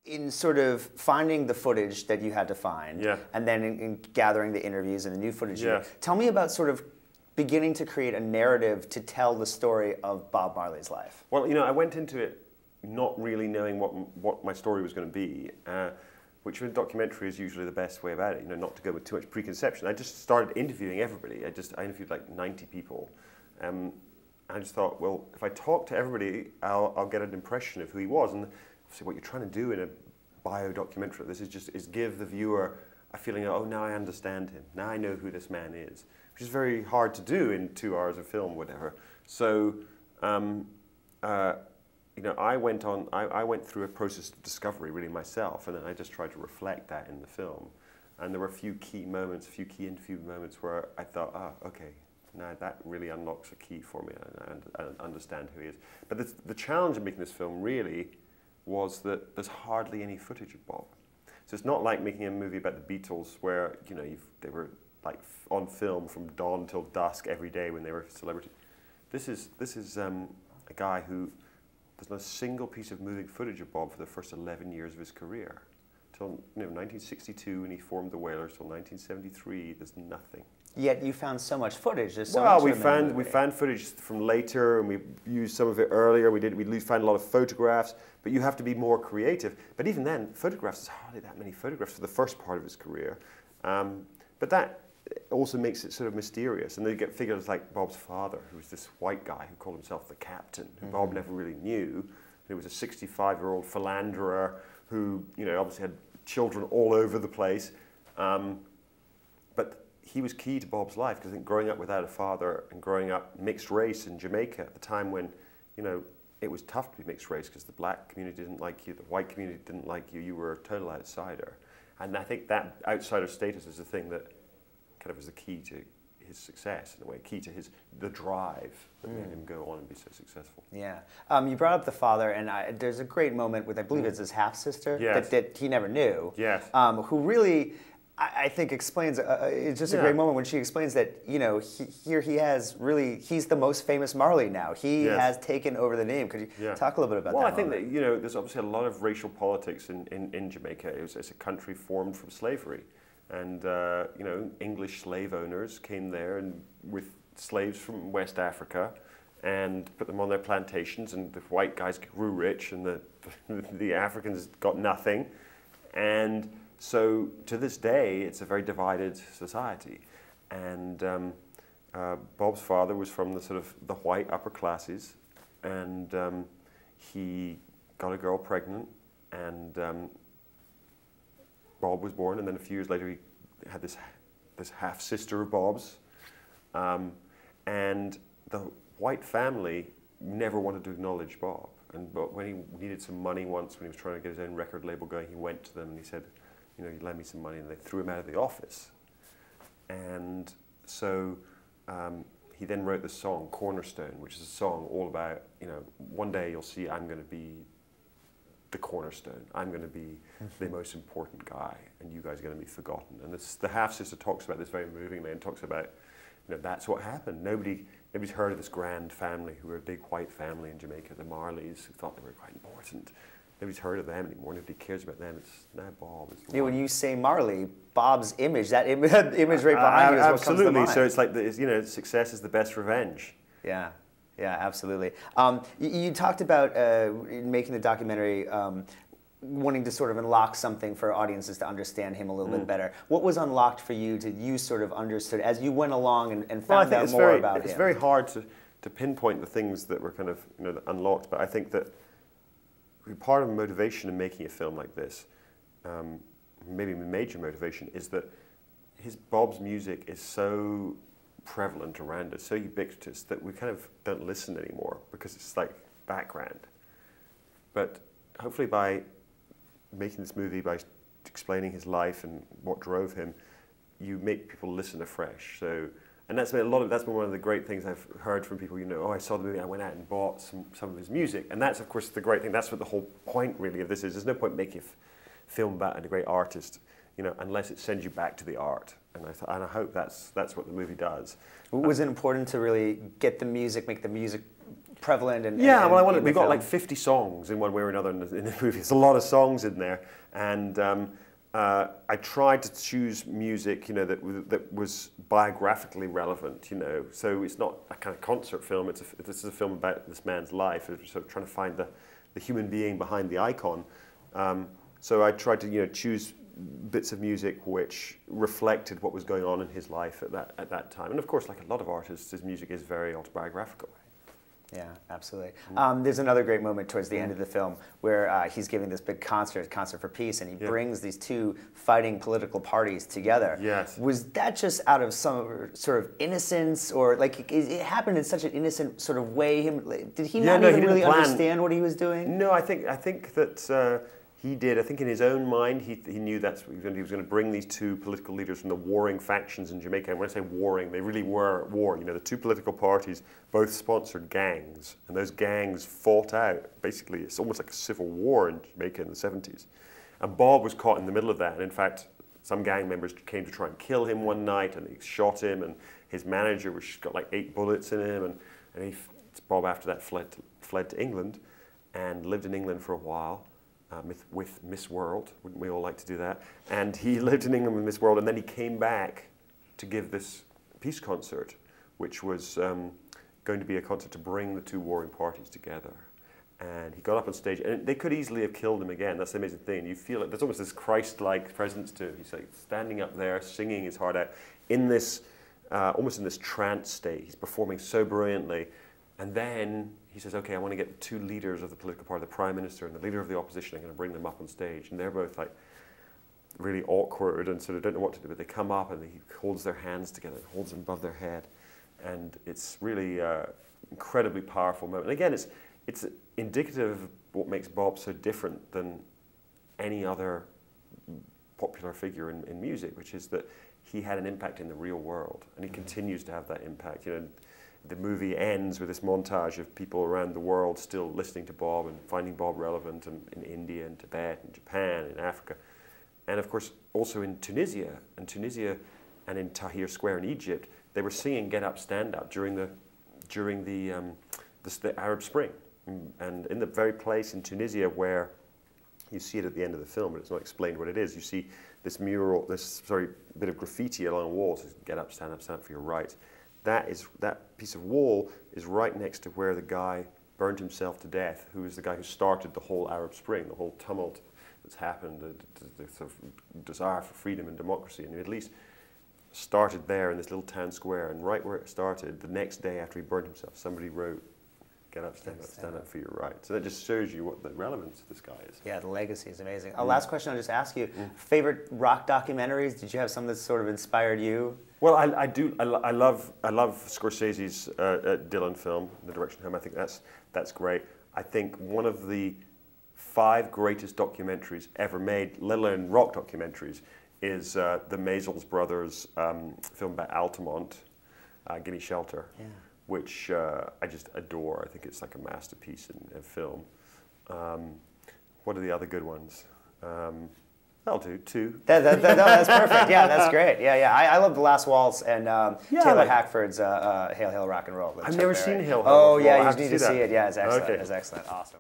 in sort of finding the footage that you had to find, and then in gathering the interviews and the new footage, tell me about sort of beginning to create a narrative to tell the story of Bob Marley's life. Well, you know, I went into it not really knowing what my story was going to be, which in a documentary is usually the best way about it, you know, not to go with too much preconception. I just started interviewing everybody. I interviewed like 90 people. I just thought, well, if I talk to everybody, I'll get an impression of who he was. And obviously what you're trying to do in a bio-documentary like this is give the viewer a feeling of, oh, now I understand him. Now I know who this man is, which is very hard to do in 2 hours of film, whatever. So, you know, I went through a process of discovery really myself, and then I just tried to reflect that in the film. And there were a few key moments, a few key interview moments where I thought, okay, now that really unlocks a key for me, and I understand who he is. But the challenge of making this film really was that there's hardly any footage of Bob. So it's not like making a movie about the Beatles where, you know, they were like on film from dawn till dusk every day when they were celebrities. This is a guy who, there's not a single piece of moving footage of Bob for the first 11 years of his career. Till 1962 when he formed the Wailers, till 1973, there's nothing. Yet you found so much footage. There's so well, much we found footage from later, and we used some of it earlier. We found a lot of photographs, but you have to be more creative. But even then, photographs, there's hardly that many photographs for the first part of his career. But that also makes it sort of mysterious. And then you get figures like Bob's father, who was this white guy who called himself the Captain, who Bob never really knew. He was a 65-year-old philanderer who, you know, obviously had children all over the place. But he was key to Bob's life, because I think growing up without a father and growing up mixed race in Jamaica at the time when, you know, it was tough to be mixed race because the black community didn't like you, the white community didn't like you, you were a total outsider. And I think that outsider status is the thing that kind of is the key to his success, in a way, key to the drive that made him go on and be so successful. Yeah. You brought up the father, and there's a great moment with, I believe it's his half-sister, that he never knew, who really, I think explains, it's just a great moment when she explains that, you know, he's the most famous Marley now. He has taken over the name. Could you talk a little bit about that? Well, I think that, you know, there's obviously a lot of racial politics in Jamaica. It's a country formed from slavery. And, you know, English slave owners came there and with slaves from West Africa and put them on their plantations, and the white guys grew rich and the Africans got nothing. And so to this day, it's a very divided society. And Bob's father was from the sort of the white upper classes, and he got a girl pregnant, and Bob was born, and then a few years later he had this half-sister of Bob's. And the white family never wanted to acknowledge Bob. But when he needed some money once, when he was trying to get his own record label going, he went to them and he said, you know, you lend me some money, and they threw him out of the office. And so he then wrote the song Cornerstone, which is a song all about, you know, one day you'll see I'm going to be the cornerstone. I'm going to be the most important guy, and you guys are going to be forgotten. And the half-sister talks about this very movingly, and talks about, you know, that's what happened. Nobody's heard of this grand family who were a big white family in Jamaica, the Marleys, who thought they were quite important. Nobody's heard of them anymore. Nobody cares about them. It's now Bob. Yeah, when you say Marley, Bob's image, that image right behind you is what comes to mind. So it's like, you know, success is the best revenge. Yeah. Yeah, absolutely. You talked about in making the documentary wanting to sort of unlock something for audiences to understand him a little bit better. What was unlocked for you to you sort of understood as you went along and found out more about him? It's very hard to pinpoint the things that were kind of, you know, unlocked, but I think that part of the motivation in making a film like this, maybe a major motivation, is that Bob's music is so prevalent around us, so ubiquitous, that we kind of don't listen anymore because it's like background. But hopefully by making this movie, by explaining his life and what drove him, you make people listen afresh. So, and that's been that's been one of the great things I've heard from people. You know, oh, I saw the movie, I went out and bought some of his music, and that's of course the great thing. That's what the whole point really of this is. There's no point making a film about a great artist, you know, unless it sends you back to the art. And I hope that's what the movie does. Was it important to really get the music, make the music prevalent and yeah. And, well, we've got like 50 songs in one way or another in the movie. It's a lot of songs in there, and I tried to choose music, you know, that was biographically relevant, you know. So it's not a kind of concert film. This is a film about this man's life. It's sort of trying to find the human being behind the icon. So I tried to, you know, choose bits of music which reflected what was going on in his life at that time. And of course, like a lot of artists, his music is very autobiographical. Yeah, absolutely. There's another great moment towards the end of the film where he's giving this big concert for peace, and he brings these two fighting political parties together. Yes. Was that just out of some sort of innocence, or like it happened in such an innocent sort of way? Did he not even really understand what he was doing? No, I think that he did. I think in his own mind, he knew that's what he was going to bring these two political leaders from the warring factions in Jamaica. And when I say warring, they really were at war. You know, the two political parties both sponsored gangs, and those gangs fought out. Basically, it's almost like a civil war in Jamaica in the 70s. And Bob was caught in the middle of that. And in fact, some gang members came to try and kill him one night, and they shot him. And his manager got like 8 bullets in him. And Bob, after that, fled to England and lived in England for a while. With Miss World, wouldn't we all like to do that? And he lived in England with Miss World, and then he came back to give this peace concert, which was going to be a concert to bring the two warring parties together. And he got up on stage, and they could easily have killed him again. That's the amazing thing. You feel it. There's almost this Christ-like presence to him. He's like standing up there, singing his heart out in this, almost in this trance state. He's performing so brilliantly. And then he says, okay, I want to get the two leaders of the political party, the Prime Minister and the leader of the opposition. I'm going to bring them up on stage. And they're both like really awkward and sort of don't know what to do. But they come up and he holds their hands together and holds them above their head. And it's really incredibly powerful moment. And again, it's indicative of what makes Bob so different than any other popular figure in music, which is that he had an impact in the real world. And he continues to have that impact. You know, the movie ends with this montage of people around the world still listening to Bob and finding Bob relevant in India and Tibet and Japan and Africa. And of course, also in Tunisia and in Tahrir Square in Egypt, they were singing Get Up, Stand Up during the Arab Spring. And in the very place in Tunisia where you see it at the end of the film, but it's not explained what it is, you see this mural, bit of graffiti along walls, Get Up, Stand Up for your rights. That piece of wall is right next to where the guy burned himself to death, who is the guy who started the whole Arab Spring, the whole tumult that's happened, the sort of desire for freedom and democracy in the Middle East, started there in this little town square. And right where it started, the next day after he burned himself, somebody wrote, Get up, stand up for your rights. So that just shows you what the relevance of this guy is. Yeah, the legacy is amazing. Last question I'll just ask you, favorite rock documentaries? Did you have some that sort of inspired you? Well, I do. I love Scorsese's Dylan film, The Direction Home. I think that's great. I think one of the 5 greatest documentaries ever made, let alone rock documentaries, is the Maysles brothers film about Altamont, Gimme Shelter, which I just adore. I think it's like a masterpiece in film. What are the other good ones? That'll do, 2. That's perfect. Yeah, that's great. Yeah. I love The Last Waltz and Taylor Hackford's Hail, Hail, Rock and Roll. I've never seen Hail, Hail, Oh, Rock and Roll. yeah, you need to see it. Yeah, it's excellent. Okay. It's excellent. Awesome.